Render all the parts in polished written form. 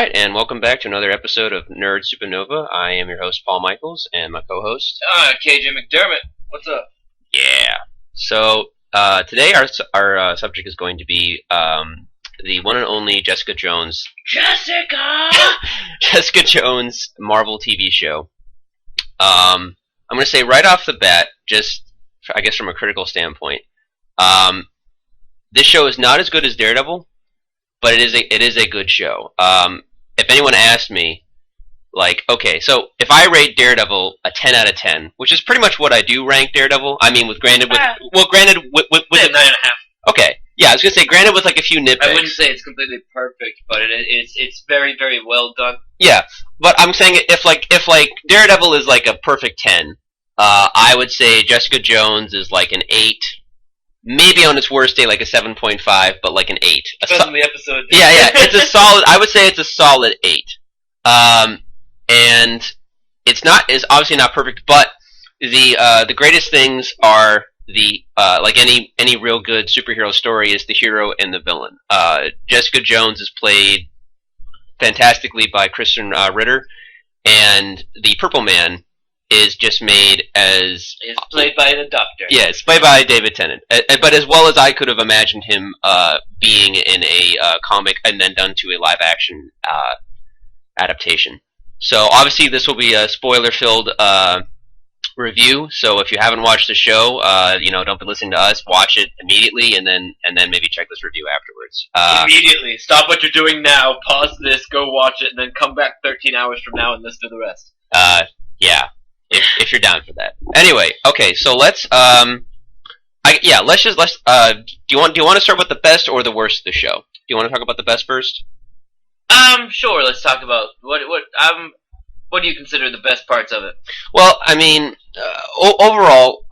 right, and welcome back to another episode of Nerd Supernova. I am your host, Paul Michaels, and my co-host... KJ McDermott. What's up? Yeah. So, today our subject is going to be the one and only Jessica Jones... Jessica! Jessica Jones Marvel TV show. I'm going to say right off the bat, just, I guess from a critical standpoint, this show is not as good as Daredevil, but it is a good show. If anyone asked me, like, okay, so if I rate Daredevil a 10 out of 10, which is pretty much what I do rank Daredevil. I mean, granted with 9.5. Okay, yeah, I was gonna say granted with like a few nitpicks. I wouldn't say it's completely perfect, but it's very, very well done. Yeah, but I'm saying if Daredevil is like a perfect 10, I would say Jessica Jones is like an 8. Maybe on its worst day, like a 7.5, but like an 8. Depends on the episode. Yeah, it's a solid. I would say it's a solid 8. And it's obviously not perfect, but the greatest things are like any real good superhero story is the hero and the villain. Jessica Jones is played fantastically by Krysten Ritter, and the Purple Man is just made as... It's played by the Doctor. Yeah, it's played by David Tennant. But as well as I could have imagined him being in a comic and then done to a live-action adaptation. So obviously this will be a spoiler-filled review, so if you haven't watched the show, don't be listening to us, watch it immediately, and then maybe check this review afterwards. Immediately. Stop what you're doing now, pause this, go watch it, and then come back 13 hours from now and listen to the rest. Yeah. If you're down for that. Anyway, okay, so let's do you want to start with the best or the worst of the show? Do you want to talk about the best first? Sure, let's talk about what do you consider the best parts of it? Well, I mean, overall,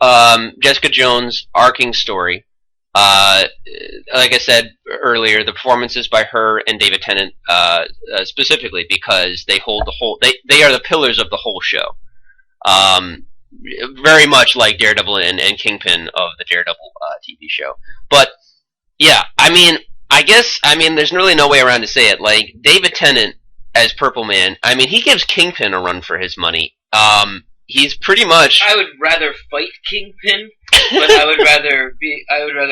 Jessica Jones' arcing story, like I said earlier, the performances by her and David Tennant, specifically because they hold they are the pillars of the whole show. Very much like Daredevil and Kingpin of the Daredevil TV show. But yeah, there's really no way around to say it. Like David Tennant as Purple Man, he gives Kingpin a run for his money. He's pretty much... I would rather fight Kingpin, but I would rather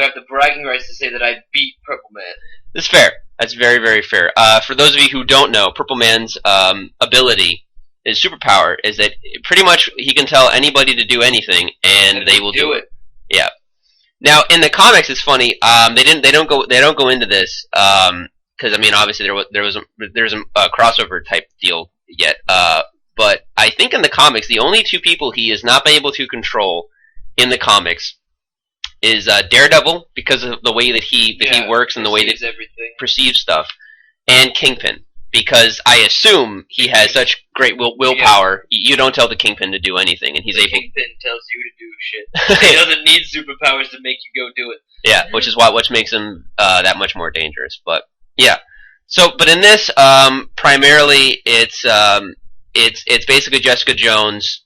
have the bragging rights to say that I beat Purple Man. That's fair. That's very, very fair. For those of you who don't know, Purple Man's ability, his superpower, is that pretty much he can tell anybody to do anything, and they will do it. Yeah. Now in the comics, it's funny. They don't go into this because obviously there wasn't a crossover type deal yet. But I think in the comics, the only two people he has not been able to control in the comics is Daredevil, because of the way that he works and the way that everything. Perceives stuff, and Kingpin. Because I assume he has such great willpower, you don't tell the Kingpin to do anything, and he's able. Kingpin tells you to do shit. He doesn't need superpowers to make you go do it. Yeah, which makes him that much more dangerous. But yeah, but in this, primarily it's basically Jessica Jones.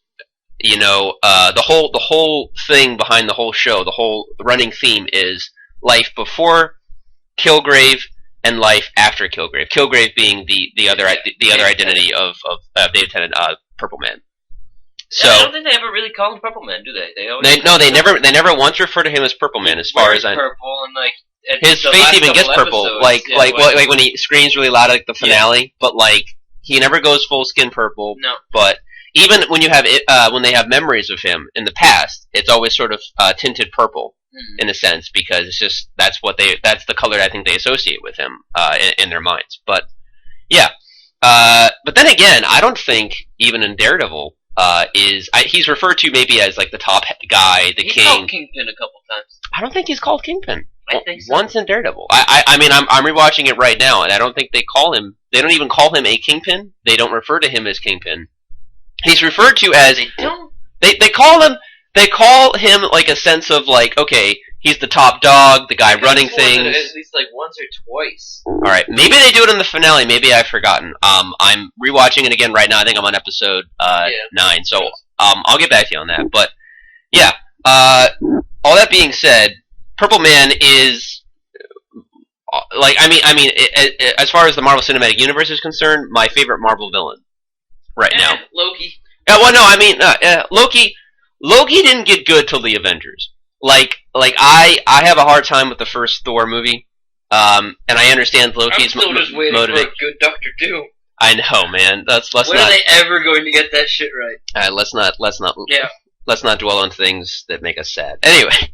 The whole thing behind the whole show, the whole running theme is life before Kilgrave and life after Kilgrave. Kilgrave being the other identity of David Tennant, Purple Man. So I don't think they ever really call him Purple Man, do they? They never once refer to him as Purple Man, as far as I know. Purple and his face even gets purple, episodes, like when he screams really loud at the finale. But like he never goes full skin purple. No. But even when you have when they have memories of him in the past, it's always sort of tinted purple. In a sense, because it's just that's the color I think they associate with him in their minds. But yeah, but then again, I don't think even in Daredevil he's referred to maybe as like the top guy, the he's king. He's called Kingpin a couple times. I don't think he's called Kingpin. I think so. Once in Daredevil. I'm rewatching it right now, and I don't think they call him. They don't even call him a Kingpin. They don't refer to him as Kingpin. He's referred to as. They don't. They call him. They call him like a sense of like, okay, he's the top dog, the guy running things. At least like once or twice. All right, maybe they do it in the finale. Maybe I've forgotten. I'm rewatching it again right now. I think I'm on episode 9. So I'll get back to you on that. But yeah, all that being said, Purple Man is like as far as the Marvel Cinematic Universe is concerned, my favorite Marvel villain right now. Loki. Well, no, I mean Loki. Loki didn't get good till the Avengers. Like I have a hard time with the first Thor movie, and I understand Loki's I'm still just waiting for a good Doctor Doom. I know, man. Let's when not. Are they ever going to get that shit right? Let's not. Yeah. Let's not dwell on things that make us sad. Anyway.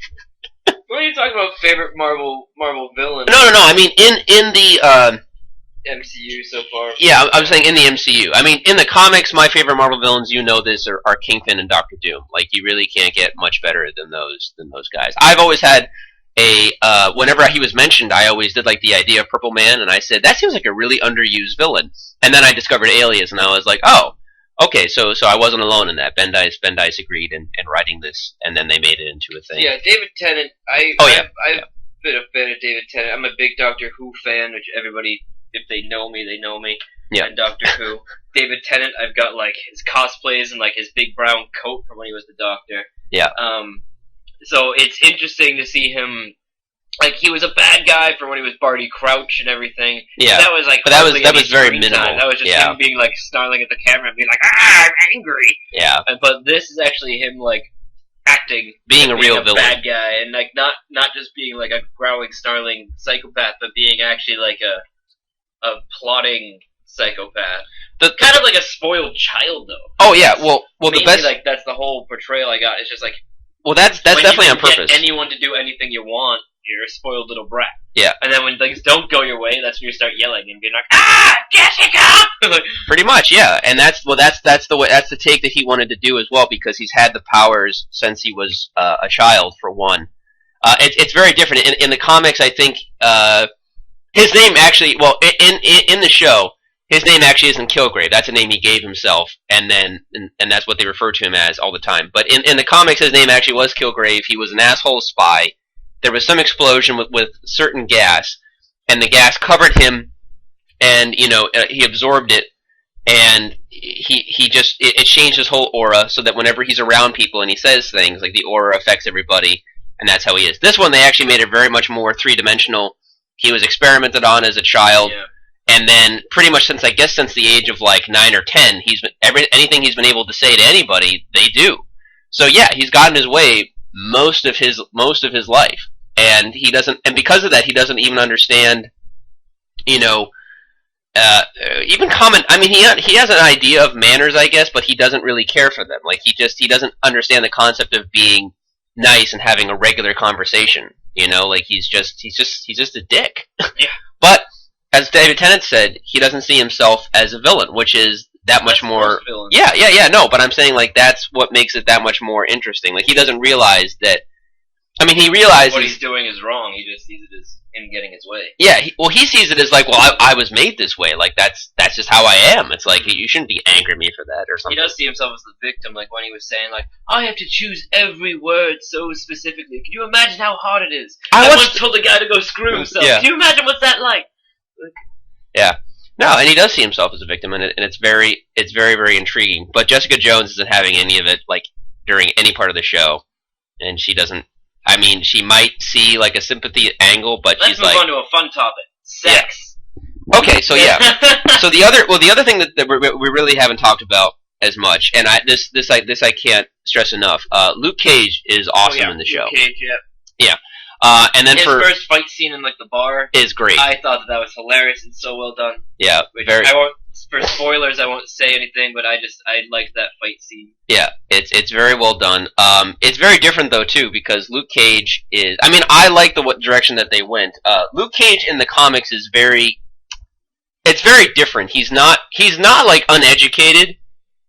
What are you talking about? Favorite Marvel villain? No. I mean, in the MCU so far. Yeah, I was saying in the MCU. I mean, in the comics, my favorite Marvel villains, you know this, are Kingpin and Doctor Doom. Like, you really can't get much better than those guys. I've always had whenever he was mentioned, I always did like the idea of Purple Man, and I said that seems like a really underused villain. And then I discovered Alias, and I was like, oh, okay, so I wasn't alone in that. Ben Dice agreed in writing this, and then they made it into a thing. Yeah, David Tennant. I've been a fan of David Tennant. I'm a big Doctor Who fan, which everybody, if they know me, they know me. Yeah. And Doctor Who. David Tennant, I've got like his cosplays and like his big brown coat from when he was the Doctor. Yeah. So it's interesting to see him. Like, he was a bad guy for when he was Barty Crouch and everything. Yeah. That was like, but that was very minimal. Time. That was just him being like snarling at the camera and being like, I'm angry. Yeah. But this is actually him like acting, being a real villain, bad guy, and like not just being like a growling, snarling psychopath, but being actually like a plotting psychopath. Kind of like a spoiled child, though. Oh yeah, well mainly, the best, like, that's the whole portrayal I got. It's just like, well, that's definitely on purpose. Get anyone to do anything you want, you're a spoiled little brat. Yeah. And then when things don't go your way, that's when you start yelling and being like, Jessica! Pretty much, yeah. And that's the take that he wanted to do as well, because he's had the powers since he was a child, for one. It's very different in the comics. I think his name actually, well, in the show, his name actually isn't Kilgrave. That's a name he gave himself, and that's what they refer to him as all the time. But in the comics, his name actually was Kilgrave. He was an asshole spy. There was some explosion with certain gas, and the gas covered him, and he absorbed it, and he just it changed his whole aura, so that whenever he's around people and he says things, like, the aura affects everybody, and that's how he is. This one, they actually made it very much more three-dimensional. He was experimented on as a child. Yeah. And then, pretty much since the age of like 9 or 10, anything he's been able to say to anybody, they do. So yeah, he's gotten his way most of his life, and he doesn't. And because of that, he doesn't even understand, even common. I mean, he has an idea of manners, I guess, but he doesn't really care for them. Like, he doesn't understand the concept of being nice and having a regular conversation. Like, he's just a dick. Yeah. But as David Tennant said, he doesn't see himself as a villain, which is that much more. Yeah. No, but I'm saying, like, that's what makes it that much more interesting. Like, he doesn't realize that. I mean, he realizes what he's doing is wrong. He just sees it as him getting his way. Yeah. He sees it as like, well, I was made this way. Like, that's just how I am. It's like, you shouldn't be angry at me for that or something. He does see himself as the victim, like when he was saying, like, I have to choose every word so specifically. Can you imagine how hard it is? I once told a guy to go screw himself. Yeah. Can you imagine what's that like? Yeah. No, and he does see himself as a victim, and it's very, very intriguing. But Jessica Jones isn't having any of it, like, during any part of the show, and she doesn't. I mean, she might see like a sympathy angle, but she's like. Let's move on to a fun topic: sex. Yeah. Okay, so yeah. So the other thing that we really haven't talked about as much, and this I can't stress enough. Luke Cage is awesome in the show. Luke Cage, yeah. Yeah. And then his first fight scene in like the bar is great. I thought that was hilarious and so well done. Yeah, for spoilers, I won't say anything, but I liked that fight scene. Yeah, it's very well done. It's very different though too, because Luke Cage is. I mean, I like the direction that they went. Luke Cage in the comics is very. It's very different. He's not like uneducated,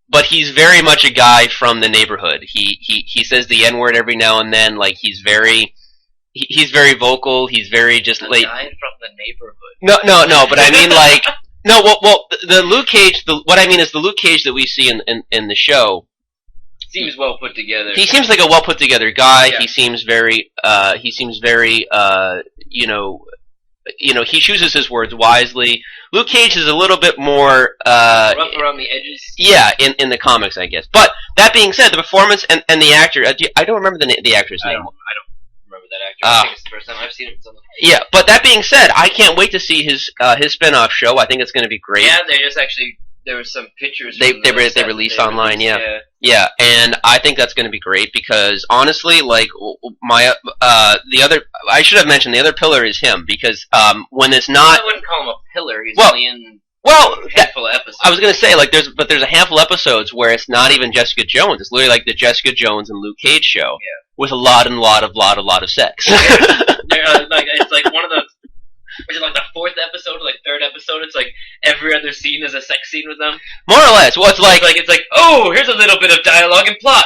but he's very much a guy from the neighborhood. He says the N-word every now and then. Like, he's very vocal. He's very just a late. Guy from the neighborhood. No. But I mean, like. No, well, the Luke Cage. What I mean is the Luke Cage that we see in the show seems well put together. He seems like a well put together guy. Yeah. He seems very. He chooses his words wisely. Luke Cage is a little bit more rough around the edges. Yeah, in the comics, I guess. But that being said, the performance and the actor. I don't remember the actor's name. I don't remember that actor. I think it's the first time I've seen him in something. Yeah, but that being said, I can't wait to see his spin-off show. I think it's going to be great. Yeah, they just actually there were some pictures. They released online. Yeah, and I think that's going to be great because honestly, like the other, I should have mentioned the other pillar is him because when it's not, I wouldn't call him a pillar. He's only in. Well, a handful of episodes. I was going to say, like, there's a handful of episodes where it's not even Jessica Jones. It's literally like the Jessica Jones and Luke Cage show with a lot of sex. It's like one of those. Which is like the fourth episode or like third episode. It's like every other scene is a sex scene with them. More or less. Well, it's like oh, here's a little bit of dialogue and plot.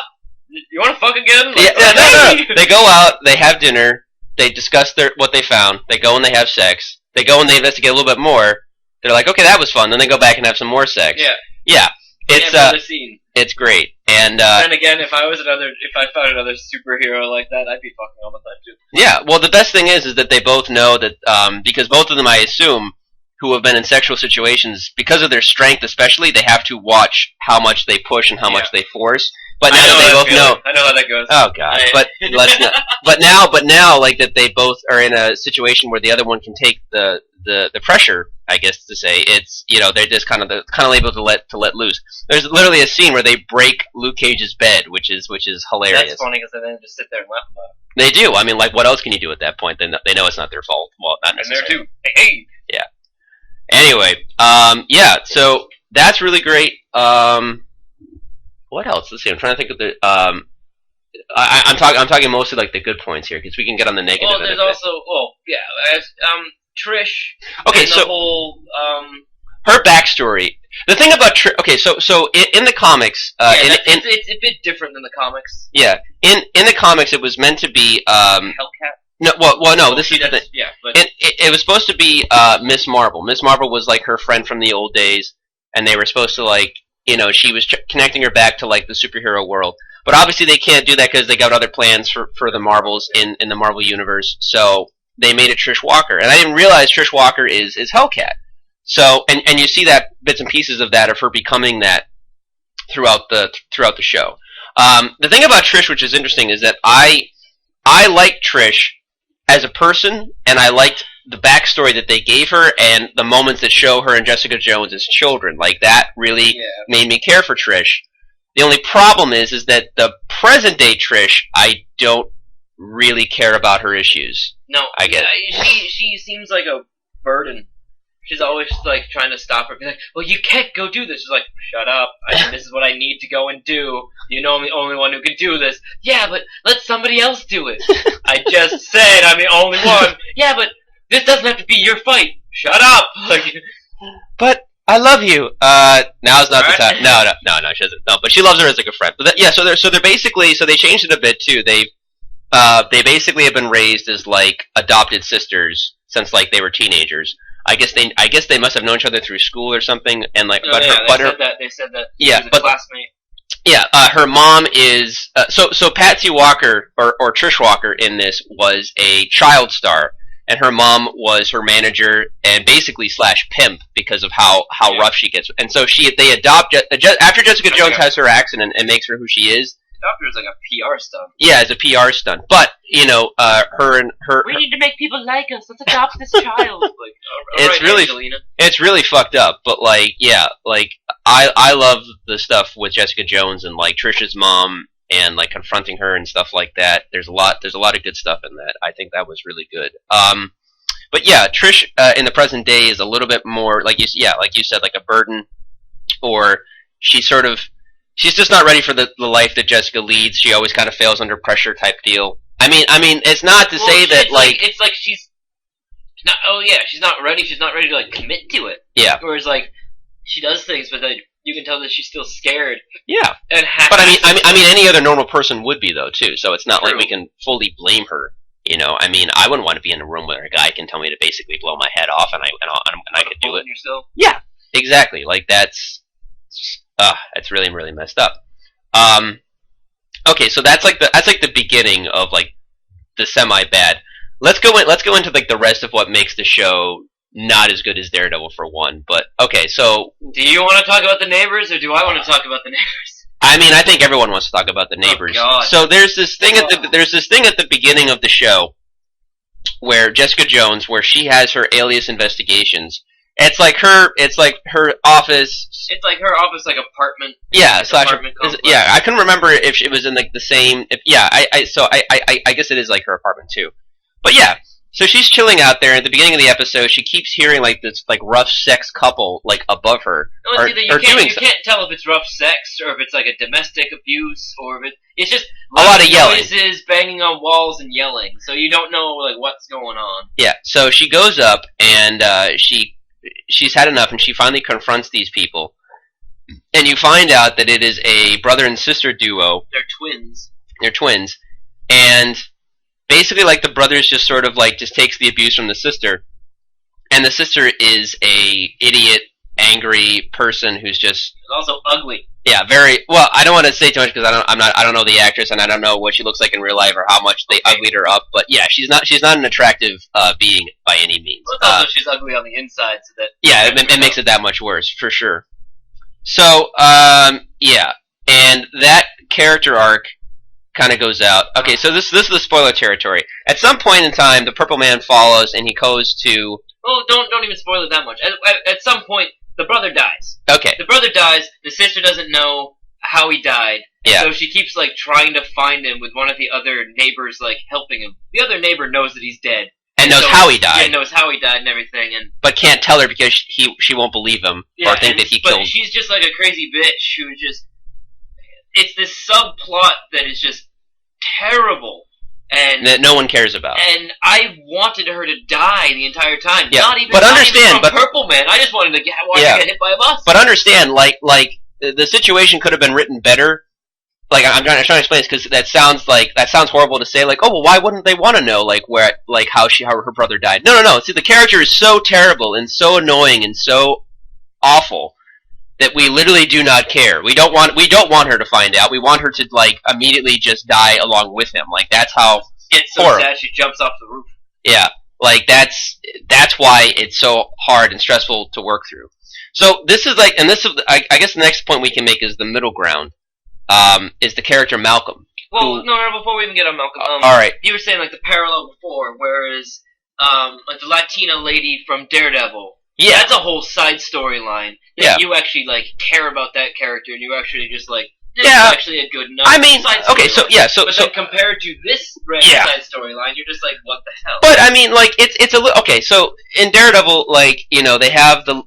You want to fuck again? Like, no. They go out. They have dinner. They discuss what they found. They go and they have sex. They go and they investigate a little bit more. They're like, okay, that was fun. Then they go back and have some more sex. Yeah. It's great. And then again, if I found another superhero like that, I'd be fucking all the time too. Yeah. Well, the best thing is that they both know that because both of them, I assume, who have been in sexual situations, because of their strength, especially, they have to watch how much they push and how much they force. But now that they both know, I know how that goes. Oh god! But let's not. But now, like that, they both are in a situation where the other one can take the pressure. I guess to say it's they're just kind of able to let loose. There's literally a scene where they break Luke Cage's bed, which is hilarious. That's funny because they then just sit there and laugh about it. They do. I mean, like, what else can you do at that point? They know it's not their fault. Well, not necessarily. And they're too. Hey. Yeah. Anyway, so that's really great. What else? Let's see. I'm trying to think of the. I'm talking mostly like the good points here because we can get on the negative. Well, there's also. Well, yeah. Trish. Okay, so the whole. Her backstory. The thing about Trish. Okay, so in the comics, it's a bit different than the comics. Yeah, in the comics, it was meant to be. Hellcat. No, well, no. This is the thing. Yeah, but it was supposed to be Miss Marvel. Miss Marvel was like her friend from the old days, and they were supposed to like. She was connecting her back to like the superhero world, but obviously they can't do that because they got other plans for the Marvels in the Marvel universe. So they made it Trish Walker, and I didn't realize Trish Walker is Hellcat. So and you see that bits and pieces of that of her becoming that throughout the show. The thing about Trish, which is interesting, is that I like Trish as a person, and I liked the backstory that they gave her and the moments that show her and Jessica Jones as children. Like, that really made me care for Trish. The only problem is that the present-day Trish, I don't really care about her issues. No. I guess. She seems like a burden. She's always, like, trying to stop her. Be like, well, you can't go do this. She's like, shut up. This is what I need to go and do. You know I'm the only one who can do this. Yeah, but let somebody else do it. I just said I'm the only one. Yeah, but this doesn't have to be your fight. Shut up. But I love you. Now's not the time. No, she doesn't. No, but she loves her as like a friend. But so they're basically, so they changed it a bit too. They basically have been raised as like adopted sisters since like they were teenagers. I guess they must have known each other through school or something, and like, they said that. Yeah, she was a classmate. Yeah, her mom is so Patsy Walker or Trish Walker in this was a child star, and her mom was her manager and basically / pimp because of how rough she gets. And so they adopt after Jessica Jones has her accident and makes her who she is. Doctor is like a PR stunt. Yeah, it's a PR stunt. But her. We need to make people like us. Let's adopt this child. It's really fucked up. But like, yeah, like I love the stuff with Jessica Jones and like Trish's mom and like confronting her and stuff like that. There's a lot of good stuff in that. I think that was really good. But yeah, Trish in the present day is a little bit more like you said, like a burden, or she's just not ready for the life that Jessica leads. She always kind of fails under pressure type deal. I mean, it's not to say that it's like she's not. Oh yeah, she's not ready. She's not ready to like commit to it. Yeah. Whereas like she does things, but then you can tell that she's still scared. Yeah. And but I mean, any other normal person would be though too. So it's not like we can fully blame her. I mean, I wouldn't want to be in a room where a guy can tell me to basically blow my head off, and I could do it. Yourself? Yeah. Exactly. Like that's really, really messed up. Okay, so that's like the beginning of like the semi bad. Let's go into like the rest of what makes the show not as good as Daredevil for one. But okay, so do you want to talk about the neighbors or do I want to talk about the neighbors? I mean, I think everyone wants to talk about the neighbors. Oh, God. So there's this thing at the beginning of the show where Jessica Jones, where she has her alias investigations. It's like her office. It's like her office, like apartment. Yeah, slash. Apartment complex. Yeah, I couldn't remember if it was in like the same. I guess it is like her apartment too. But yeah, so she's chilling out there. At the beginning of the episode, she keeps hearing like this like rough sex couple like above her. No, you can't tell if it's rough sex or if it's like a domestic abuse or if it's just a lot of yelling, noises, banging on walls, and yelling. So you don't know like what's going on. Yeah. So she goes up and she's had enough, and she finally confronts these people. And you find out that it is a brother and sister duo. They're twins, and basically, like, the brother's just sort of like just takes the abuse from the sister, and the sister is a idiot, angry person who's just also ugly. Yeah, very well. I don't want to say too much because I don't know the actress, and I don't know what she looks like in real life or how much they uglied her up. But yeah, she's not an attractive being by any means. Well, also she's ugly on the inside, so that it makes it that much worse for sure. So yeah, and that character arc kind of goes out. Okay, so this is the spoiler territory. At some point in time, the Purple Man follows, and he goes to. Well, don't even spoil it that much. At some point, the brother dies. Okay. The brother dies. The sister doesn't know how he died. Yeah. So she keeps like trying to find him with one of the other neighbors like helping him. The other neighbor knows that he's dead. And knows how he died. Yeah, knows how he died and everything, but can't tell her because she won't believe him or think that he killed. But she's just like a crazy bitch who just. It's this subplot that is just terrible. And that no one cares about. And I wanted her to die the entire time. Yeah. Not even, but not understand, even from Purple Man. I just wanted to watch her get hit by a bus. But understand, like the situation could have been written better. Like I'm trying to explain this because that sounds horrible to say. Like, oh well, why wouldn't they want to know how her brother died? No. See, the character is so terrible and so annoying and so awful that we literally do not care. We don't want her to find out. We want her to like immediately just die along with him. Like that's how it's so sad she jumps off the roof. Yeah, like that's why it's so hard and stressful to work through. So this is like, and this is I guess the next point we can make is the middle ground. Is the character Malcolm? Well, no, before we even get on Malcolm, all right. You were saying like the parallel before, whereas like the Latina lady from Daredevil. Yeah, that's a whole side storyline. Yeah, you actually like care about that character, and you actually just like. This is actually a good enough. I mean, okay, so yeah, but then compared to this side storyline, you're just like, what the hell? But I mean, like, it's a okay. So in Daredevil, like, you know, they have the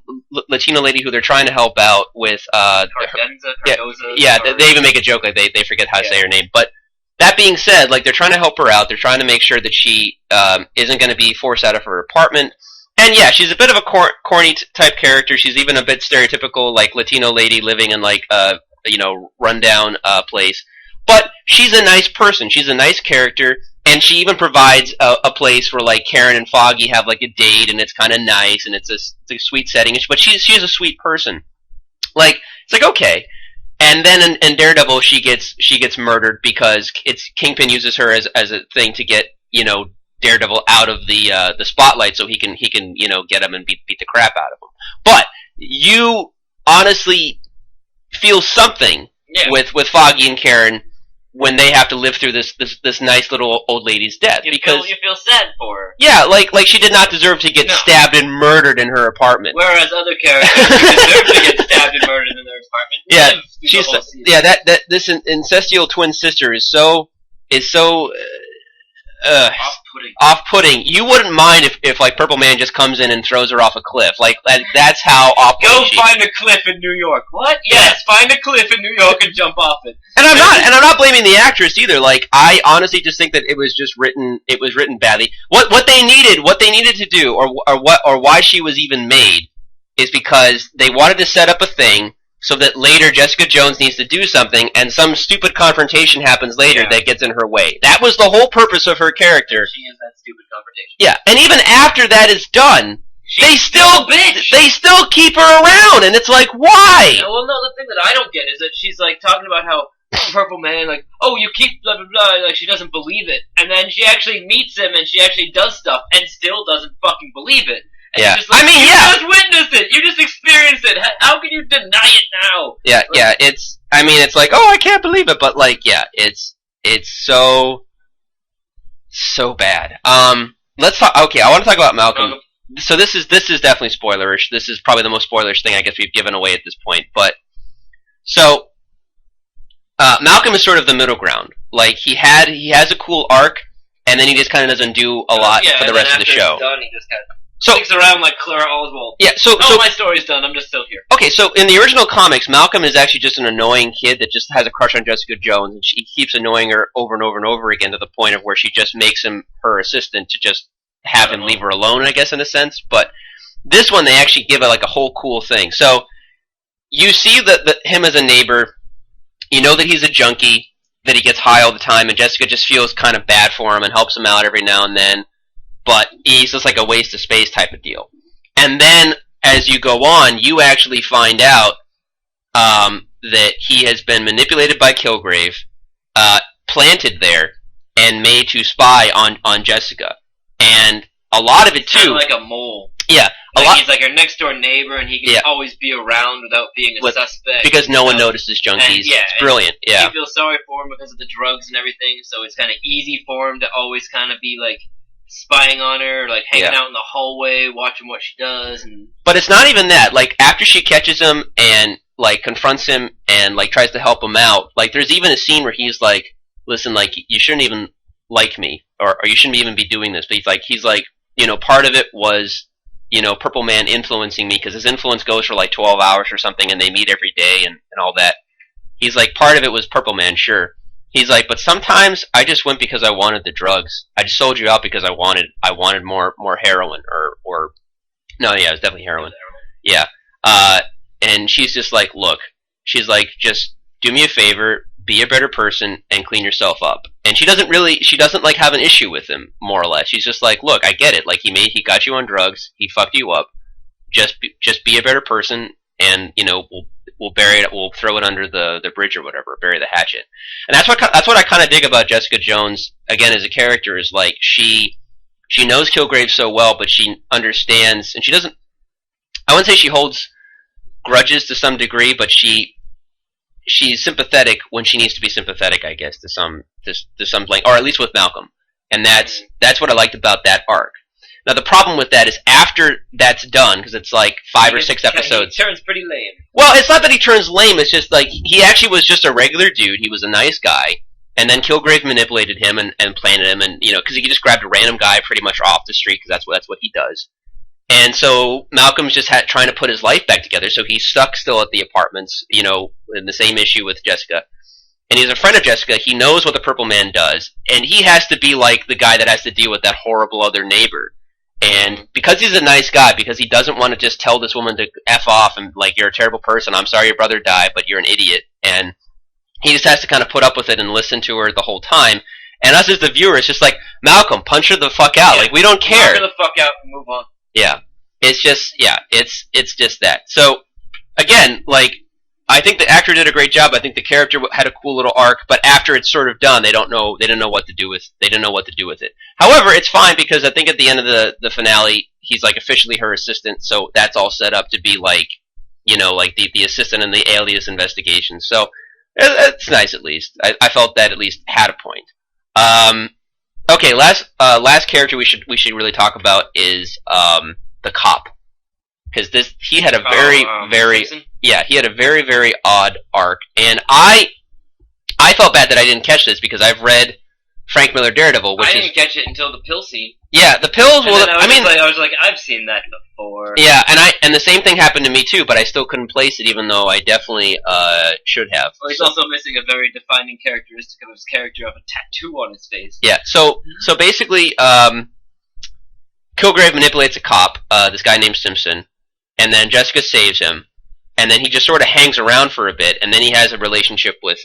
Latino lady who they're trying to help out with. Cardoza. They even make a joke like they forget how to say her name. But that being said, like, they're trying to help her out. They're trying to make sure that she isn't going to be forced out of her apartment. And yeah, she's a bit of a corny type character. She's even a bit stereotypical, like Latino lady living in like rundown place. But she's a nice person. She's a nice character, and she even provides a place where like Karen and Foggy have like a date, and it's kind of nice, and it's a sweet setting. But she's a sweet person. Like it's like okay. And then in Daredevil, she gets murdered because Kingpin uses her as a thing to get Daredevil out of the spotlight so he can get him and beat the crap out of him. But you honestly feel something with Foggy and Karen when they have to live through this nice little old lady's death. You feel sad for her. Yeah, like she did not deserve to get stabbed and murdered in her apartment. Whereas other characters deserve to get stabbed and murdered in their apartment. Yeah, this incestual twin sister is so off-putting. You wouldn't mind if like Purple Man just comes in and throws her off a cliff. Like that's how off-putting. Go find a cliff in New York. What? Yes, find a cliff in New York and jump off it. And I'm not blaming the actress either. Like I honestly just think that it was written badly. What they needed to do or why she was even made is because they wanted to set up a thing so that later Jessica Jones needs to do something, and some stupid confrontation happens later that gets in her way. That was the whole purpose of her character. She is that stupid confrontation. Yeah, and even after that is done, they still keep her around, and it's like, why? Yeah, well, no, the thing that I don't get is that she's like talking about how Purple Man, like, oh, you keep blah blah blah, like she doesn't believe it, and then she actually meets him and she actually does stuff and still doesn't fucking believe it. And yeah, just like, you just witnessed it. You just experienced it. How can you deny it now? Yeah, like, it's like, oh, I can't believe it, but like, yeah, it's so bad. let's talk. Okay, I want to talk about Malcolm. Malcolm. So this is definitely spoilerish. This is probably the most spoilerish thing I guess we've given away at this point. But so Malcolm is sort of the middle ground. Like he has a cool arc, and then he just kind of doesn't do a lot for the rest of the show. It's done, he just kind of sticks around like Clara Oswald. Yeah. So my story's done. I'm just still here. Okay, so in the original comics, Malcolm is actually just an annoying kid that just has a crush on Jessica Jones, and she keeps annoying her over and over and over again to the point of where she just makes him her assistant to just have him leave her alone, I guess, in a sense. But this one, they actually give it like a whole cool thing. So you see that him as a neighbor, you know that he's a junkie, that he gets high all the time, and Jessica just feels kind of bad for him and helps him out every now and then, but he's just like a waste of space type of deal. And then, as you go on, you actually find out that he has been manipulated by Kilgrave, planted there, and made to spy on Jessica. And a lot of it, too... Kind of like a mole. Yeah. He's like her next door neighbor, and he can always be around without being a suspect. Because no one notices junkies. And, it's brilliant. Yeah. You feel sorry for him because of the drugs and everything, so it's kind of easy for him to always kind of be like spying on her, like hanging out in the hallway, watching what she does. But it's not even that. Like after she catches him and like confronts him and like tries to help him out, like there's even a scene where he's like, "Listen, like you shouldn't even like me, or you shouldn't even be doing this." But he's like, you know, part of it was, you know, Purple Man influencing me, because his influence goes for like 12 hours or something, and they meet every day and all that. He's like, part of it was Purple Man, sure. He's like, but sometimes I just went because I wanted the drugs. I just sold you out because I wanted more heroin, or no, yeah, it was definitely heroin. Yeah. And she's just like, look, she's like, just do me a favor, be a better person, and clean yourself up. And she doesn't like have an issue with him, more or less. She's just like, look, I get it. Like he got you on drugs, he fucked you up. Just be a better person, and you know we'll bury it. We'll throw it under the bridge or whatever, bury the hatchet. And that's what I kind of dig about Jessica Jones again as a character, is like she knows Kilgrave so well, but she understands, and she doesn't. I wouldn't say she holds grudges to some degree, but she's sympathetic when she needs to be sympathetic, I guess, to some length, or at least with Malcolm. And that's what I liked about that arc. Now the problem with that is after that's done, because it's like 5 or 6 episodes. He turns pretty lame. Well, it's not that he turns lame. It's just like he actually was just a regular dude. He was a nice guy, and then Kilgrave manipulated him and planted him, and you know, because he just grabbed a random guy pretty much off the street, because that's what he does. And so Malcolm's just trying to put his life back together, so he's stuck still at the apartments, you know, in the same issue with Jessica. And he's a friend of Jessica. He knows what the Purple Man does, and he has to be like the guy that has to deal with that horrible other neighbor. And because he's a nice guy, because he doesn't want to just tell this woman to F off and like, you're a terrible person, I'm sorry your brother died, but you're an idiot. And he just has to kind of put up with it and listen to her the whole time. And us as the viewer, it's just like, Malcolm, punch her the fuck out. Yeah, like, we don't care. Punch her the fuck out and move on. Yeah. It's just, it's just that. So, again, like, I think the actor did a great job. I think the character had a cool little arc, but after it's sort of done, they didn't know what to do with it. However, it's fine, because I think at the end of the finale, he's like officially her assistant, so that's all set up to be like, you know, like the assistant in the Alias investigation. So it's nice, at least. I felt that at least had a point. Okay, last character we should really talk about is the cop, because he had a very very odd arc, and I felt bad that I didn't catch this, because I've read Frank Miller Daredevil, I didn't catch it until the pill scene. Yeah, the pills. Well, I was like, I've seen that before. Yeah, and the same thing happened to me too, but I still couldn't place it, even though I definitely should have. Well, he's also missing a very defining characteristic of his character, of a tattoo on his face. Yeah. So basically, Kilgrave manipulates a cop, this guy named Simpson, and then Jessica saves him, and then he just sort of hangs around for a bit, and then he has a relationship with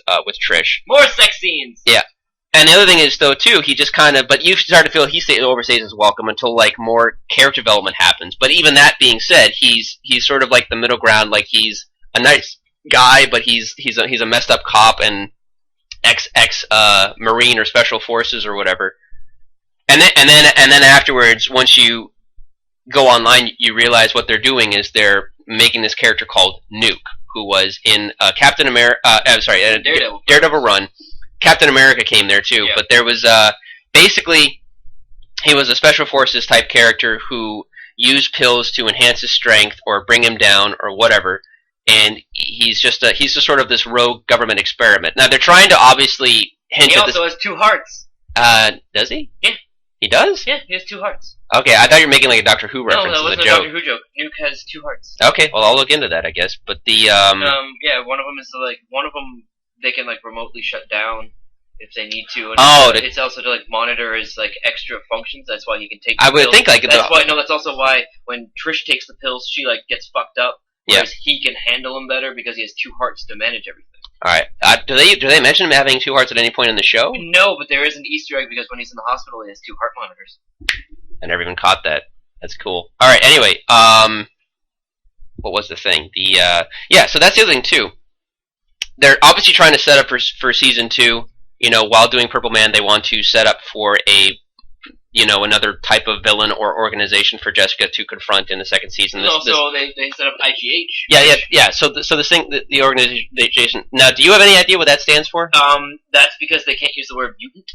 Trish. More sex scenes. Yeah. And the other thing is, though, too, he just kind of, but you start to feel he overstays his welcome until, like, more character development happens. But even that being said, he's sort of like the middle ground, like he's a nice guy, but he's a messed up cop and ex Marine or Special Forces or whatever. And then afterwards, once you go online, you realize what they're doing is they're making this character called Nuke, who was in Daredevil run. Captain America came there too, but there was basically he was a special forces type character who used pills to enhance his strength or bring him down or whatever. And he's just sort of this rogue government experiment. Now they're trying to obviously hint He at this. also has 2 hearts. Does he? Yeah. He does? Yeah, he has 2 hearts. Okay, I thought you were making like a Doctor Who reference No, that as wasn't a a joke. Doctor Who joke. Nuke has 2 hearts. Okay, well I'll look into that, I guess. But the Yeah, one of them is one of them they can like remotely shut down if they need to. And it's also to like monitor his like extra functions. That's why he can take. The I would pills. think like That's also why when Trish takes the pills, she like gets fucked up. Whereas he can handle them better because he has 2 hearts to manage everything. All right. Do they mention him having 2 hearts at any point in the show? No, but there is an Easter egg because when he's in the hospital, he has 2 heart monitors. I never even caught that. That's cool. All right. Anyway, what was the thing? So that's the other thing too. They're obviously trying to set up for season 2. You know, while doing Purple Man, they want to set up for another type of villain or organization for Jessica to confront in the second season. They set up IGH. Yeah. So this thing, the organization. Now, do you have any idea what that stands for? That's because they can't use the word mutant.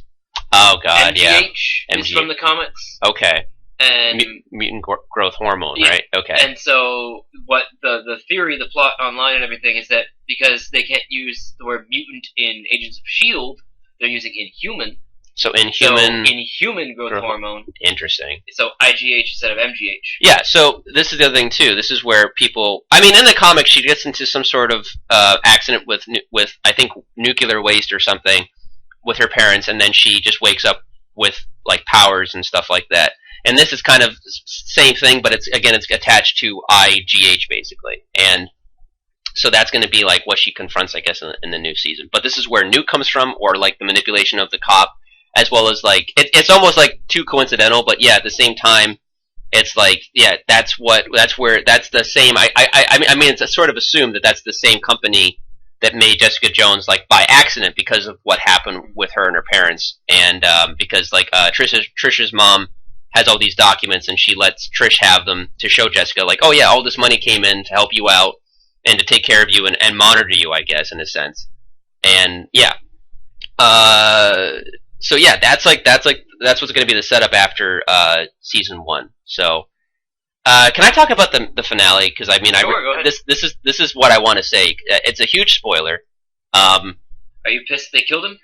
Oh God, MGH is from the comics. Okay. And mutant growth hormone, right? Okay. And so what the theory, the plot online and everything is that because they can't use the word mutant in Agents of S.H.I.E.L.D., they're using Inhuman. So Inhuman growth hormone. Interesting. So IGH instead of MGH. Yeah, so this is the other thing too. This is where people, I mean, in the comics she gets into some sort of accident with I think nuclear waste or something with her parents, and then she just wakes up with like powers and stuff like that. And this is kind of same thing, but it's attached to IGH basically. And so that's going to be like what she confronts, I guess, in the new season. But this is where Nuke comes from, or like the manipulation of the cop, as well as like it's almost like too coincidental. But yeah, at the same time, it's like that's the same. I mean, it's sort of assumed that that's the same company that made Jessica Jones like by accident because of what happened with her and her parents, and because like Trish's mom has all these documents and she lets Trish have them to show Jessica like, oh yeah, all this money came in to help you out and to take care of you and monitor you, I guess, in a sense. And yeah. So yeah, that's what's going to be the setup after season 1. So can I talk about the finale? Because I mean, sure, this is what I want to say. It's a huge spoiler. Are you pissed they killed him?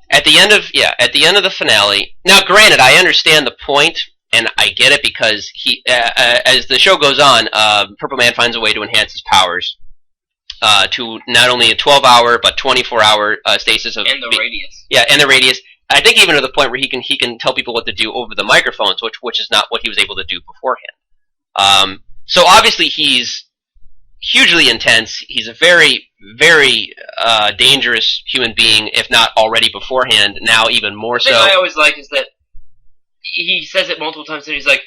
At the end of the finale. Now, granted, I understand the point, and I get it because he, as the show goes on, Purple Man finds a way to enhance his powers to not only a 12-hour but 24-hour stasis of and the radius. Yeah, and the radius. I think even to the point where he can tell people what to do over the microphones, which is not what he was able to do beforehand. So obviously he's hugely intense. He's a very, very dangerous human being, if not already beforehand, now even more so. The thing I always like is that he says it multiple times, and he's like,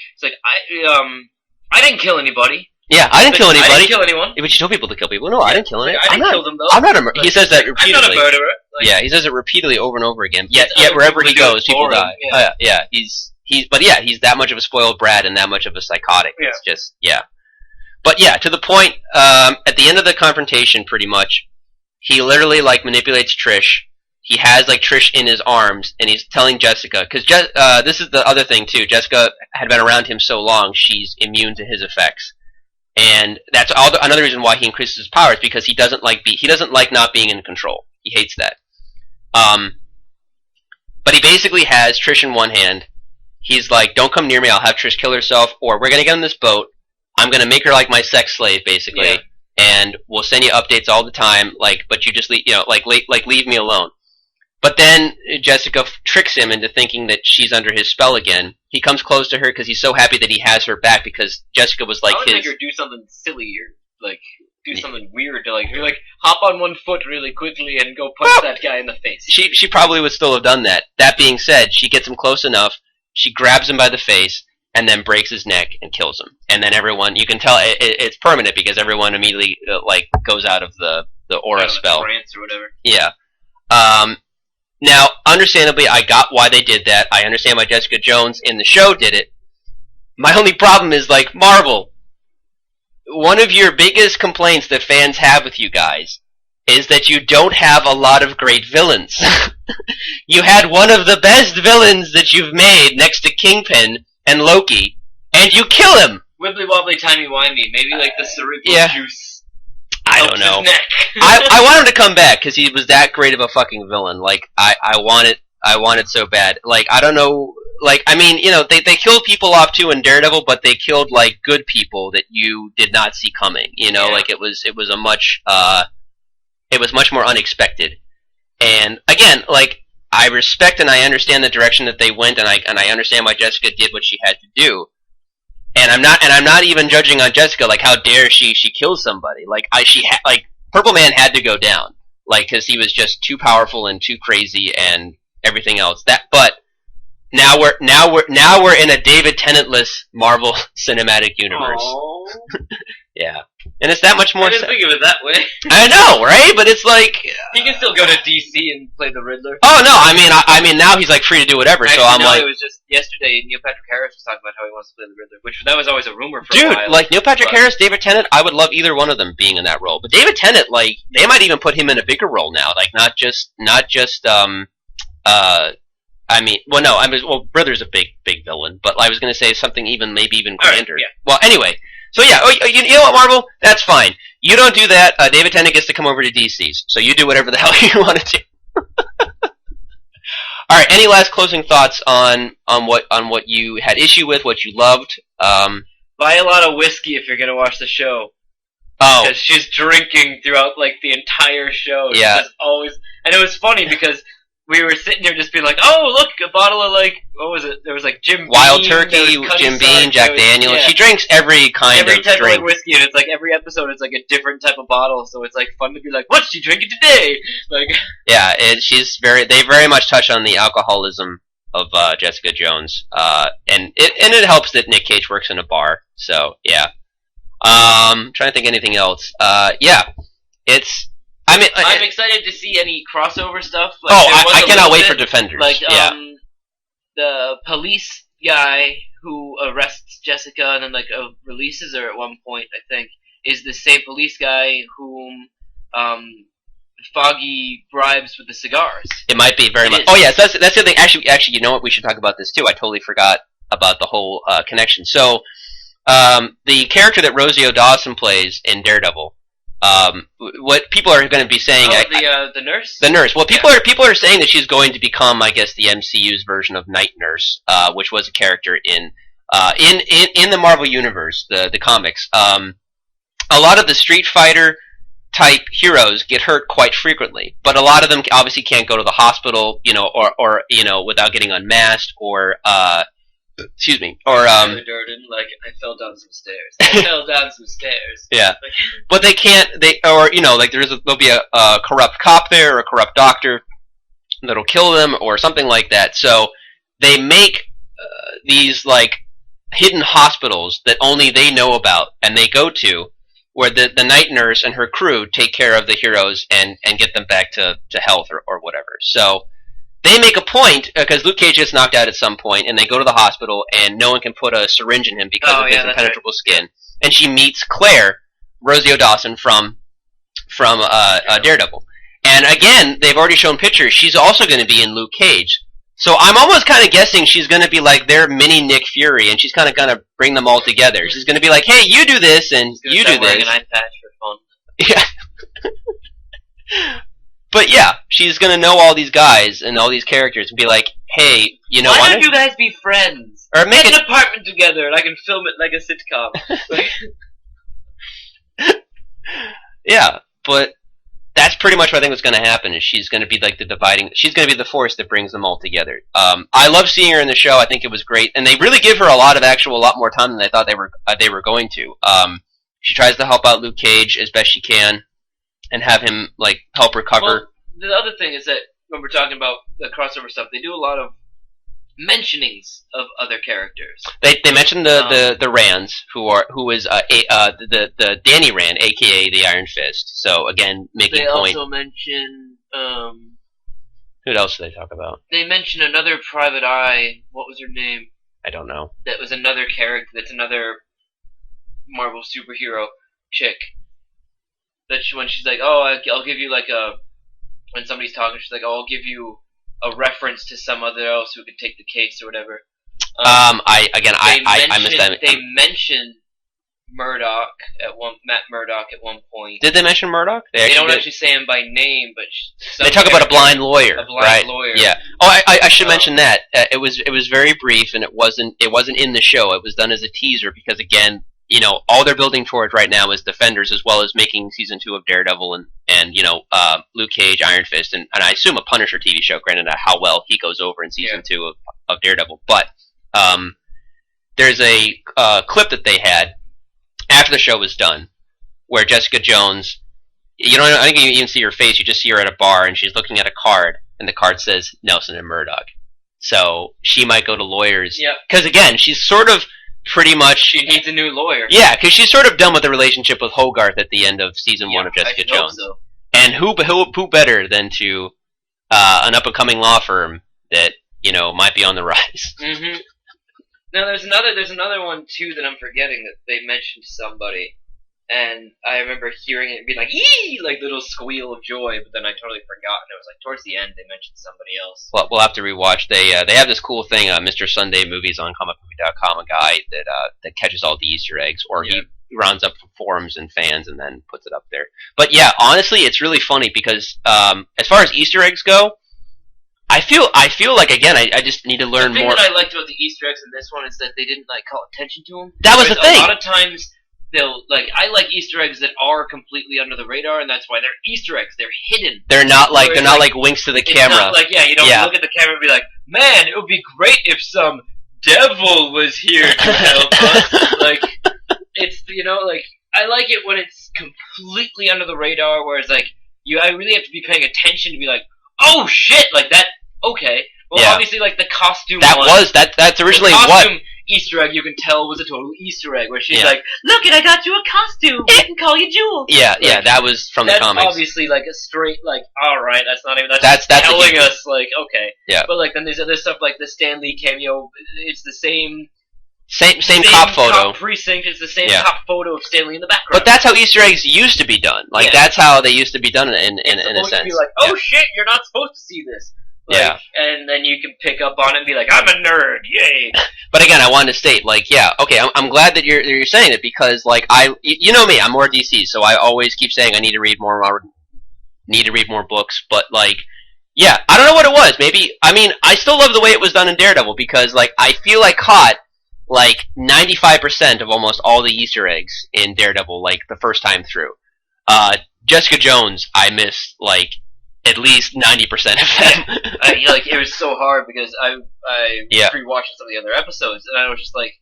I didn't kill anybody. Yeah, I didn't kill anybody. I didn't kill anyone. But you told people to kill people. No, I didn't kill anyone. I didn't kill them, though. I'm not a he says that repeatedly. I'm not a murderer. Yeah, he says it repeatedly over and over again. Yet wherever he goes, people die. Yeah, he's that much of a spoiled brat and that much of a psychotic. Yeah. It's just, yeah. But yeah, to the point, at the end of the confrontation, pretty much, he literally, like, manipulates Trish. He has, like, Trish in his arms, and he's telling Jessica, because this is the other thing, too. Jessica had been around him so long, she's immune to his effects. And that's another reason why he increases his powers, because he doesn't like not being in control. He hates that. But he basically has Trish in one hand. He's like, don't come near me, I'll have Trish kill herself, or we're gonna get on this boat, I'm gonna make her like my sex slave, basically, and we'll send you updates all the time, like, but you just leave me alone. But then Jessica tricks him into thinking that she's under his spell again. He comes close to her because he's so happy that he has her back, because Jessica was like I would make her do something silly or like do something weird to like hop on one foot really quickly and go punch that guy in the face. She probably would still have done that. That being said, she gets him close enough. She grabs him by the face and then breaks his neck and kills him. And then everyone, you can tell it's permanent because everyone immediately like goes out of the aura spell. Trance or whatever. Yeah. Now, understandably, I got why they did that. I understand why Jessica Jones in the show did it. My only problem is, like, Marvel, one of your biggest complaints that fans have with you guys is that you don't have a lot of great villains. You had one of the best villains that you've made next to Kingpin and Loki, and you kill him! Wibbly wobbly timey wimey. Maybe like the cerebral juice. I don't know. His neck. I want him to come back because he was that great of a fucking villain. Like I want it so bad. Like I don't know. Like I mean, you know, they killed people off too in Daredevil, but they killed like good people that you did not see coming. You know, like it was a much more unexpected. And again, like I respect and I understand the direction that they went, and I understand why Jessica did what she had to do. And I'm not even judging on Jessica. Like, how dare she kills somebody? Like, Purple Man had to go down, like, because he was just too powerful and too crazy and everything else. But now we're in a David Tennant-less Marvel Cinematic Universe. Yeah, and it's that much more. I didn't think of it that way. I know, right? But it's like he can still go to DC and play the Riddler. Oh no, I mean now he's like free to do whatever. Actually, so I'm like, it was just yesterday. Neil Patrick Harris was talking about how he wants to play the Riddler, which that was always a rumor for a while. Dude, like Neil Patrick Harris, David Tennant, I would love either one of them being in that role. But David Tennant, like, they might even put him in a bigger role now, like not just Riddler's a big villain, but I was going to say something maybe even grander. Right, yeah. Well, anyway. So yeah, you know what, Marvel? That's fine. You don't do that. David Tennant gets to come over to DC's, so you do whatever the hell you want to do. All right. Any last closing thoughts on what you had issue with, what you loved? Buy a lot of whiskey if you're gonna watch the show. Oh, because she's drinking throughout like the entire show. Yeah. Just always, and it was funny because we were sitting there just being like, oh, look, a bottle of, like, what was it? There was, like, Jim Beam. Wild Turkey, Jim Beam, Jack Daniels. Yeah. She drinks every kind of type drink. of like whiskey, and it's like every episode is like a different type of bottle, so it's like fun to be like, what's she drinking today? Like, yeah, they very much touch on the alcoholism of Jessica Jones, and it helps that Nick Cage works in a bar. So yeah, trying to think of anything else. Yeah, it's. I'm excited to see any crossover stuff. Like, I cannot wait for Defenders. Like, yeah. The police guy who arrests Jessica and then like releases her at one point, I think, is the same police guy whom Foggy bribes with the cigars. It might be very much. Oh yes, that's the other thing. Actually, you know what? We should talk about this too. I totally forgot about the whole connection. So, the character that Rosie O'Dawson plays in Daredevil. What people are going to be saying? The nurse. The nurse. Well, people are saying that she's going to become, I guess, the MCU's version of Night Nurse, which was a character in the Marvel universe, the comics. A lot of the Street Fighter type heroes get hurt quite frequently, but a lot of them obviously can't go to the hospital, or without getting unmasked, or excuse me, or Durden, like, I fell down some stairs. Yeah, but they can't. Like there'll be a corrupt cop there, or a corrupt doctor that'll kill them, or something like that. So they make these like hidden hospitals that only they know about, and they go to where the night nurse and her crew take care of the heroes and get them back to health or whatever. So. They make a point, because Luke Cage gets knocked out at some point, and they go to the hospital, and no one can put a syringe in him because of his impenetrable skin. And she meets Claire, Rosie O'Dawson from Daredevil. And again, they've already shown pictures. She's also going to be in Luke Cage. So I'm almost kind of guessing she's going to be like their mini Nick Fury, and she's kind of going to bring them all together. She's going to be like, hey, you do this, and you do this. An eye patch for fun. Yeah. But yeah, she's gonna know all these guys and all these characters and be like, "Hey, why don't you guys be friends? Or make an apartment together, and I can film it like a sitcom." Yeah, but that's pretty much what I think was going to happen. Is she's going to be like she's going to be the force that brings them all together. I love seeing her in the show. I think it was great, and they really give her a lot more time than they thought they were going to. She tries to help out Luke Cage as best she can. And have him like help recover. Well, the other thing is that when we're talking about the crossover stuff, they do a lot of mentionings of other characters. They mention the Rands, who is the Danny Rand, aka the Iron Fist. So again, making they point. They also mention who else do they talk about? They mention another Private Eye. What was her name? I don't know. That was another character. That's another Marvel superhero chick. when she's like, oh, I'll give you like when somebody's talking, she's like, oh, I'll give you a reference to some other else who could take the case or whatever. I missed that. They mentioned Matt Murdock at one point. Did they mention Murdock? They don't actually say him by name, but they talk about a blind lawyer. A blind lawyer. Yeah. Oh, I should mention that. It was very brief, and it wasn't in the show. It was done as a teaser because, again, all they're building towards right now is Defenders, as well as making season 2 of Daredevil and Luke Cage, Iron Fist, and I assume a Punisher TV show. Granted, how well he goes over in season 2 of Daredevil, but there's a clip that they had after the show was done, where Jessica Jones, I think you even see her face, you just see her at a bar, and she's looking at a card, and the card says Nelson and Murdoch. So she might go to lawyers. Yep. Because, again, she's sort of pretty much... She needs a new lawyer. Yeah, because she's sort of done with the relationship with Hogarth at the end of season 1 of Jessica Jones. So. And who better than to an up-and-coming law firm that, might be on the rise. Mm-hmm. Now there's another one too that I'm forgetting that they mentioned to somebody, and I remember hearing it and being like, "Yee!" like little squeal of joy, but then I totally forgot, and it was like towards the end they mentioned somebody else. Well, we'll have to rewatch. They have this cool thing, Mr. Sunday Movies on comicmovie.com, a guy that catches all the Easter eggs, or he rounds up forums and fans and then puts it up there. But yeah, honestly, it's really funny because as far as Easter eggs go, I feel like, again, I just need to learn more. The thing that I liked about the Easter eggs in this one is that they didn't call attention to them. That was the thing. A lot of times they'll I like Easter eggs that are completely under the radar, and that's why they're Easter eggs. They're hidden. They're not like winks to the camera. It's not you don't look at the camera and be like, man, it would be great if some devil was here to help us. It's I like it when it's completely under the radar, whereas I really have to be paying attention to be like, oh shit, like that. Okay. Well, obviously, the costume. That's originally the costume what Easter egg you can tell was a total Easter egg, where she's like, "Look, I got you a costume. I can call you Jules." Yeah, that was from the comics. That's obviously a straight all right. That's not even that's telling us okay. Yeah. But then there's other stuff like the Stan Lee cameo. It's the same cop photo. Cop precinct. It's the same cop photo of Stan Lee in the background. But that's how Easter eggs used to be done. That's how they used to be done in a sense. To be like, oh shit, you're not supposed to see this. And then you can pick up on it and be like, I'm a nerd, yay. But again, I wanted to state, okay, I'm glad that you're saying it because, you know me, I'm more DC, so I always keep saying I need to read more books. But I don't know what it was. Maybe I still love the way it was done in Daredevil because I feel I caught 95% of almost all the Easter eggs in Daredevil the first time through. Jessica Jones, I missed at least 90% of them. It was so hard because I pre-watched some of the other episodes and I was just like,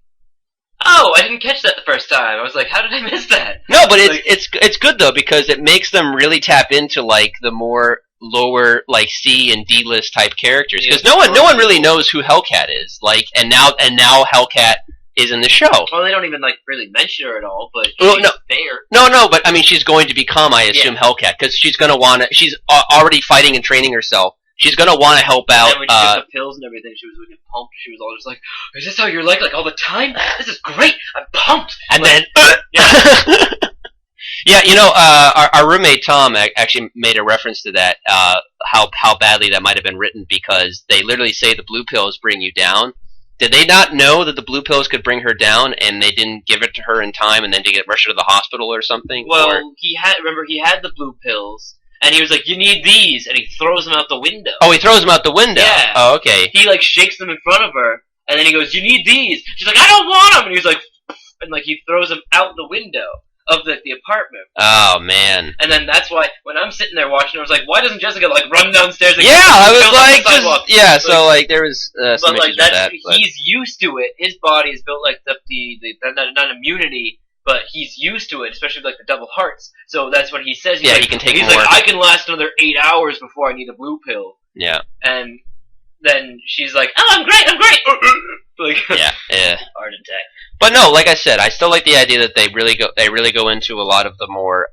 oh, I didn't catch that the first time. I was like, how did I miss that? No, but it's good though because it makes them really tap into the more lower C and D list type characters because no one really knows who Hellcat is and now Hellcat is in the show. Well, they don't even really mention her at all, but there. No, but she's going to become, I assume, Hellcat because she's going to want to. She's already fighting and training herself. She's going to want to help out. And when she took the pills and everything, she was looking pumped. She was all just like, "Is this how you're like all the time? This is great. I'm pumped." And then, our roommate Tom actually made a reference to that. How badly that might have been written because they literally say the blue pills bring you down. Did they not know that the blue pills could bring her down, and they didn't give it to her in time, and then to get rushed her to the hospital or something? Well, he had the blue pills, and he was like, "You need these," and he throws them out the window. Oh, he throws them out the window. Yeah. Oh, okay. He shakes them in front of her, and then he goes, "You need these." She's like, "I don't want them," and he's like, and he throws them out the window of the apartment. Oh man! And then that's why when I'm sitting there watching, I was like, "Why doesn't Jessica run downstairs?" And I was so there was some issues with that. But he's used to it. His body is built not immunity, but he's used to it, especially the double hearts. So that's what he says. He can take more. He's I can last another 8 hours before I need a blue pill. Yeah. And then she's like, "Oh, I'm great. Heart attack." But no, like I said, I still like the idea that they really go into a lot of the more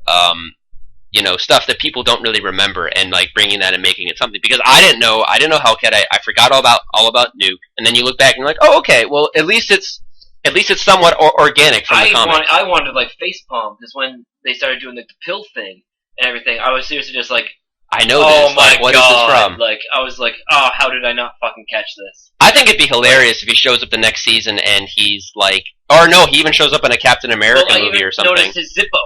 stuff that people don't really remember and bringing that and making it something because I didn't know Hellcat. I forgot all about Nuke, and then you look back and you're like, oh, okay, well at least it's At least it's somewhat organic from the comic. I wanted like facepalm because when they started doing the pill thing and everything, I was seriously just like, I know oh this. my Like, what is god! this from? Like I was like, oh, how did I not fucking catch this? I think it'd be hilarious if he shows up the next season and he's like, or no, he even shows up in a Captain America movie or something. Noticed his Zippo.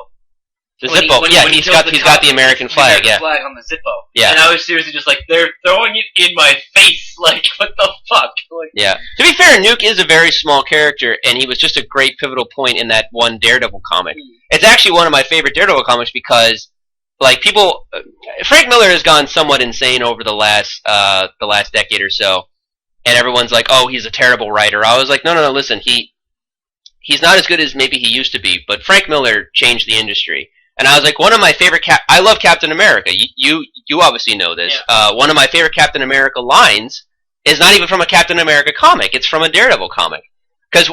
The Zippo, yeah, he's got the American flag, yeah. Flag on the Zippo. Yeah. And I was seriously just like, they're throwing it in my face. Like, what the fuck? Like, yeah. To be fair, Nuke is a very small character, and he was just a great pivotal point in that one Daredevil comic. It's actually one of my favorite Daredevil comics because, like, people, Frank Miller has gone somewhat insane over the last decade or so, and everyone's like, oh, he's a terrible writer. I was like, no, listen, he's not as good as maybe he used to be, but Frank Miller changed the industry. And I was like, one of my favorite I love Captain America. You obviously know this. Yeah. One of my favorite Captain America lines is not even from a Captain America comic. It's from a Daredevil comic. Because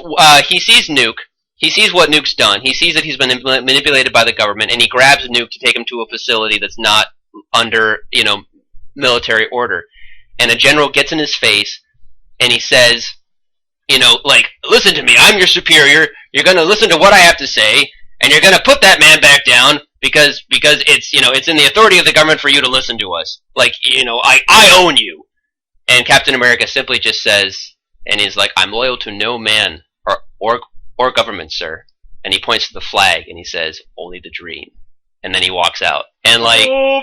he sees Nuke. He sees what Nuke's done. He sees that he's been manipulated by the government, and he grabs Nuke to take him to a facility that's not under, military order. And a general gets in his face, and he says, like, listen to me. I'm your superior. You're going to listen to what I have to say. And you're going to put that man back down because it's it's in the authority of the government for you to listen to us. Like, I own you. And Captain America simply just says, and he's like, I'm loyal to no man or government, sir. And he points to the flag and he says, only the dream. And then he walks out. And like, well,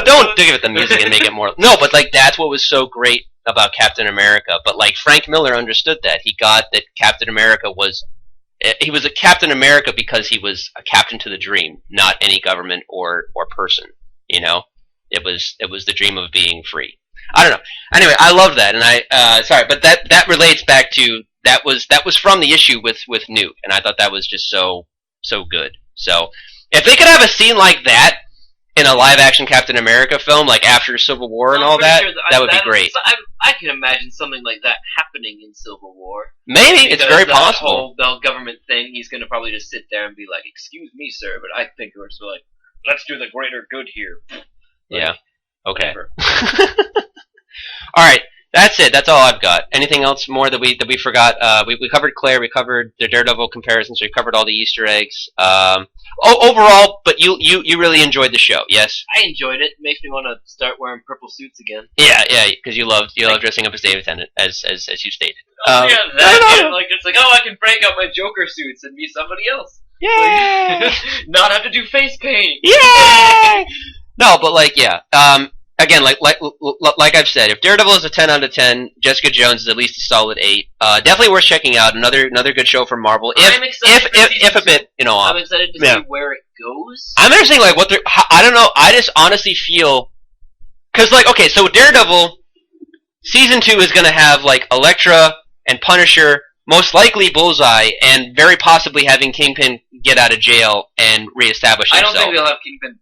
don't give it the music and make it more. No, but like that's what was so great about Captain America. But like Frank Miller understood that. He got that Captain America was a Captain America because he was a captain to the dream, not any government or person. It was the dream of being free. I don't know. Anyway, I love that, and sorry, but that relates back to that was from the issue with Nuke, and I thought that was just so good. So if they could have a scene like that in a live-action Captain America film, like after Civil War and all that, that would be great. I can imagine something like that happening in Civil War. Maybe, it's very possible. The whole government thing, he's going to probally just sit there and be like, excuse me, sir, but I think we're like, let's do the greater good here. Yeah. Okay. All right. That's it. That's all I've got. Anything else more that we forgot? We covered Claire. We covered the Daredevil comparisons. We covered all the Easter eggs. Overall, but you really enjoyed the show, yes? I enjoyed it. It makes me want to start wearing purple suits again. Yeah, because you love dressing up as David Tennant, as you stated. Like it's like, oh, I can break out my Joker suits and be somebody else. Yay! Not have to do face paint. Yay! No, but like, yeah. Again, like I've said, if Daredevil is a 10 out of 10, Jessica Jones is at least a solid 8. Definitely worth checking out. Another good show from Marvel. If a bit, off. I'm excited to see where it goes. I'm interested, like what they're. I don't know. I just honestly feel because, like, okay, so Daredevil season 2 is going to have like Elektra and Punisher, most likely Bullseye, and very possibly having Kingpin get out of jail and reestablish himself. I don't think they'll have Kingpin.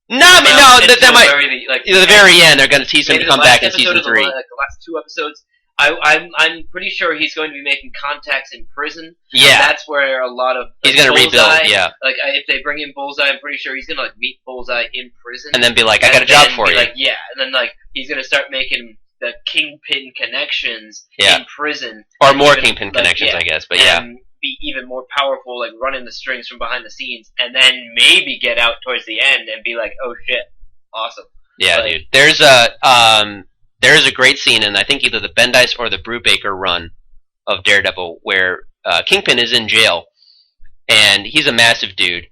No, that might. The very end, they're going to tease him to come back in season 3. The last 2 episodes, I'm pretty sure he's going to be making contacts in prison. Yeah, that's where a lot of he's going to rebuild. Yeah, like if they bring in Bullseye, I'm pretty sure he's going to like meet Bullseye in prison, and then be like, "I got a job for you." Like, yeah, and then like he's going to start making the Kingpin connections in prison, or more Kingpin connections, I guess. But be even more powerful, like running the strings from behind the scenes, and then maybe get out towards the end and be like, "Oh shit, awesome!" Yeah, dude. There's a great scene in I think either the Bendis or the Brubaker run of Daredevil where Kingpin is in jail, and he's a massive dude.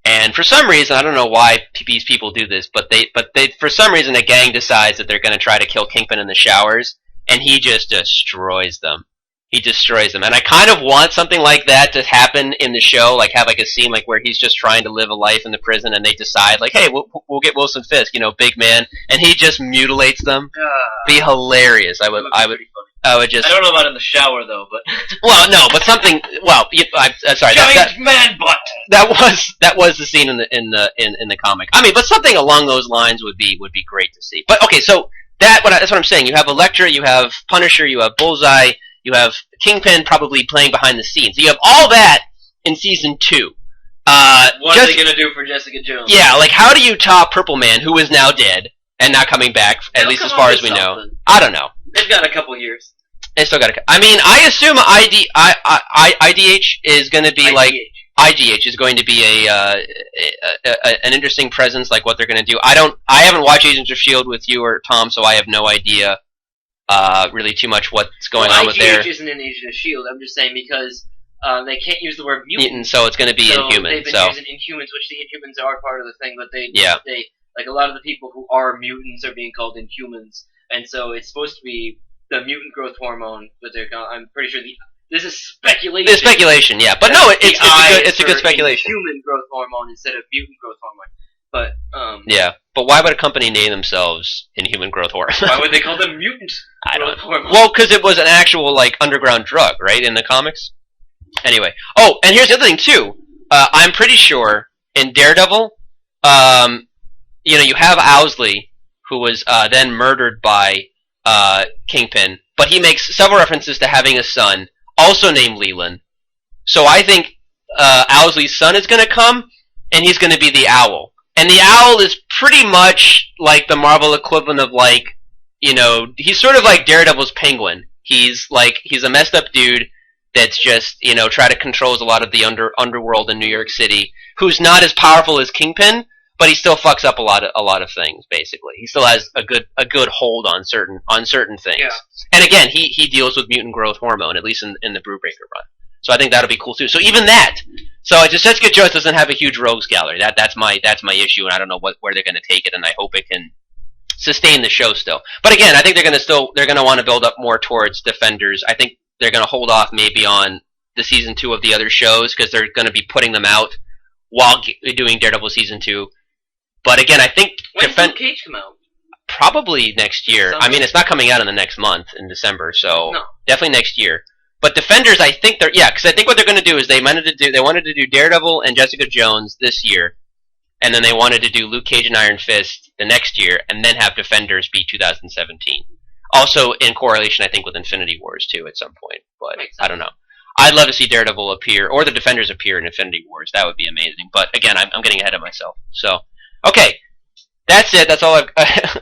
And for some reason, I don't know why these people do this, but they for some reason a gang decides that they're going to try to kill Kingpin in the showers, and he just destroys them. He destroys them, and I kind of want something like that to happen in the show, like have like a scene like where he's just trying to live a life in the prison, and they decide like, hey, we'll get Wilson Fisk, big man, and he just mutilates them. Be hilarious. I would just. I don't know about in the shower though, but. Well, no, but something. Well, I'm sorry. Giant man butt. That was the scene in the comic. I mean, but something along those lines would be great to see. But okay, so that's what I'm saying. You have Elektra, you have Punisher, you have Bullseye. You have Kingpin probably playing behind the scenes. You have all that in season 2. What are they going to do for Jessica Jones? Yeah, like how do you top Purple Man, who is now dead and not coming back, at least as far as we know? I don't know. They've got a couple years. They still got to. I mean, I assume IDH is going to be like IGH is going to be an interesting presence, like what they're going to do. I haven't watched Agents of S.H.I.E.L.D. with you or Tom, so I have no idea really too much what's going on with there. IGH isn't an Agent of S.H.I.E.L.D. I'm just saying because they can't use the word mutant, so it's going to be Inhuman. They've been using Inhumans, which the Inhumans are part of the thing, but they like a lot of the people who are mutants are being called Inhumans, and so it's supposed to be the mutant growth hormone, but I'm pretty sure this is speculation. It's speculation, yeah, but no, it's a good speculation. Human growth hormone instead of mutant growth hormone, but yeah, but why would a company name themselves Inhuman growth hormone? Why would they call them mutant growth hormone? Well, because it was an actual like underground drug, right, in the comics. Anyway, oh, and here's the other thing too. I'm pretty sure in Daredevil, you have Owsley, who was then murdered by Kingpin, but he makes several references to having a son, also named Leland. So I think Owsley's son is going to come, and he's going to be the Owl. And the Owl is pretty much like the Marvel equivalent of he's sort of like Daredevil's Penguin. He's a messed up dude that's just, try to controls a lot of the underworld in New York City, who's not as powerful as Kingpin, but he still fucks up a lot of things. Basically, he still has a good hold on certain things. Yeah. And again, he deals with mutant growth hormone, at least in the Brewbreaker run. So I think that'll be cool too. So even that, Jessica Jones doesn't have a huge rogues gallery. That's my issue, and I don't know where they're going to take it, and I hope it can sustain the show still. But again, I think they're going to want to build up more towards Defenders. I think they're going to hold off maybe on the season 2 of the other shows because they're going to be putting them out while doing Daredevil season 2. But again, I think when does Luke Cage come out? Probably next year. I mean, it's not coming out in the next month in December, so definitely next year. But Defenders, I think because I think what they're going to do is they wanted to do Daredevil and Jessica Jones this year, and then they wanted to do Luke Cage and Iron Fist the next year, and then have Defenders be 2017. Also in correlation, I think, with Infinity Wars too at some point. But I don't know. I'd love to see Daredevil appear or the Defenders appear in Infinity Wars. That would be amazing. But again, I'm getting ahead of myself. So okay, that's it. That's all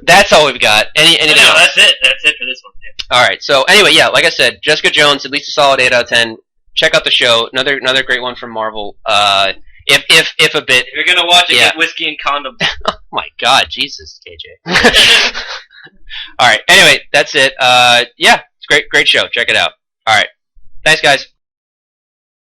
that's all we've got. Anything else? That's it. That's it for this one. Yeah. All right. So anyway, yeah, like I said, Jessica Jones, at least a solid 8 out of 10. Check out the show. Another great one from Marvel. If a bit. If you're gonna watch it, get whiskey and condoms. Oh my God, Jesus, KJ. All right. Anyway, that's it. Yeah, it's great show. Check it out. All right. Thanks, guys.